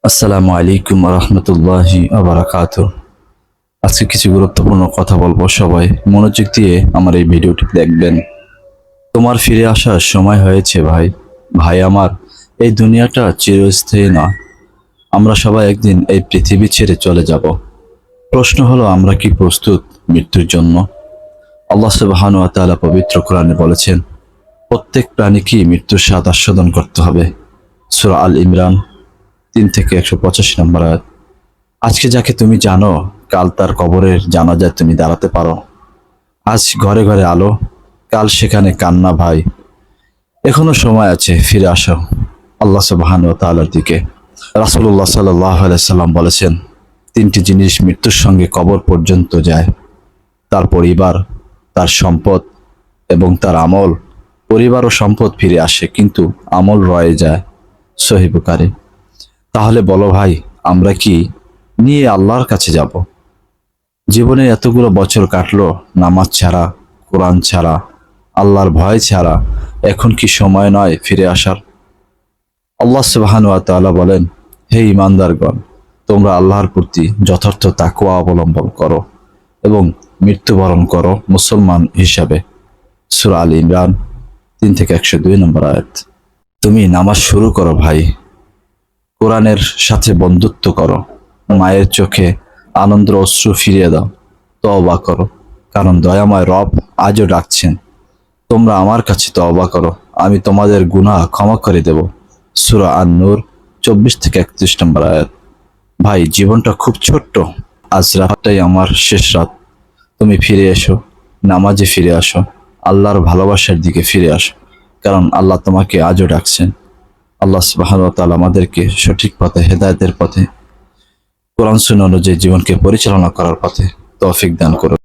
আসসালামু আলাইকুম রহমতুল্লাহি আবরাকাতুহ। আজকে কিছু গুরুত্বপূর্ণ কথা বলবো, সবাই মনোযোগ দিয়ে আমার এই ভিডিওটি দেখবেন। তোমার ফিরে আসার সময় হয়েছে ভাই। ভাই আমার, এই দুনিয়াটা চিরস্থায়ী না। আমরা সবাই একদিন এই পৃথিবী ছেড়ে চলে যাব। প্রশ্ন হলো, আমরা কি প্রস্তুত মৃত্যুর জন্য? আল্লাহ সুবহানাহু ওয়া তাআলা পবিত্র কোরআনে বলেছেন, প্রত্যেক প্রাণীকে মৃত্যুর স্বাদ আস্বাদন করতে হবে। সূরা আল ইমরান 3 থেকে 185 নম্বর আয়াত। আজকে যাকে তুমি জানো, কাল তার কবরের জানাজায় তুমি দাঁড়াতে পারো। আজ ঘরে ঘরে আলো, কাল সেখানে কান্না ভাই। এখনো সময় আছে, ফিরে আসো আল্লাহ সুবহানাহু ওয়া তাআলার দিকে। রাসূলুল্লাহ সাল্লাল্লাহু আলাইহি সাল্লাম বলেছেন, তিনটি জিনিস মৃত্যুর সঙ্গে কবর পর্যন্ত যায়: তার পরিবার, তার সম্পদ এবং তার আমল। পরিবার ও সম্পদ ফিরে আসে, কিন্তু আমল রয়ে যায়। সহিহ বুখারী। তাহলে বলো ভাই, আমরা কি নিয়ে আল্লাহর কাছে যাব? জীবনে এতগুলো বছর কাটলো নামাজ ছাড়া, কোরআন ছাড়া, আল্লাহর ভয় ছাড়া। এখন কি সময় নয় ফিরে আসার? আল্লাহ সুবহানাহু ওয়া তাআলা বলেন, হে ঈমানদারগণ, তোমরা আল্লাহর প্রতি যথার্থ তাকওয়া অবলম্বন করো এবং মৃত্যুবরণ করো মুসলমান হিসাবে। সূরা আল ইমরান 3 থেকে 102 নম্বর আয়াত। তুমি নামাজ শুরু করো ভাই, কোরআনের সাথে বন্ধুত্ব করো, মায়ের চোখে আনন্দের অশ্রু ফিরিয়ে দাও, তওবা করো, কারণ দয়াময় রব আজও ডাকছেন, তোমরা আমার কাছে তওবা করো, আমি তোমাদের গুনাহ ক্ষমা করে দেব। সূরা আন-নূর 24 থেকে 31 নম্বর আয়াত। ভাই, জীবনটা খুব ছোট্ট। আজ রাতটাই আমার শেষ রাত। তুমি ফিরে এসো, নামাজে ফিরে আসো, আল্লাহর ভালোবাসার দিকে ফিরে আসো, কারণ আল্লাহ তোমাকে আজও ডাকছেন। আল্লাহ সুবহানাহু ওয়া তাআলা আমাদেরকে সঠিক পথে, হেদায়েতের পথে, কোরআন সুন্নাহ অনুযায়ী জীবনকে পরিচালনা করার পথে তৌফিক দান করুন।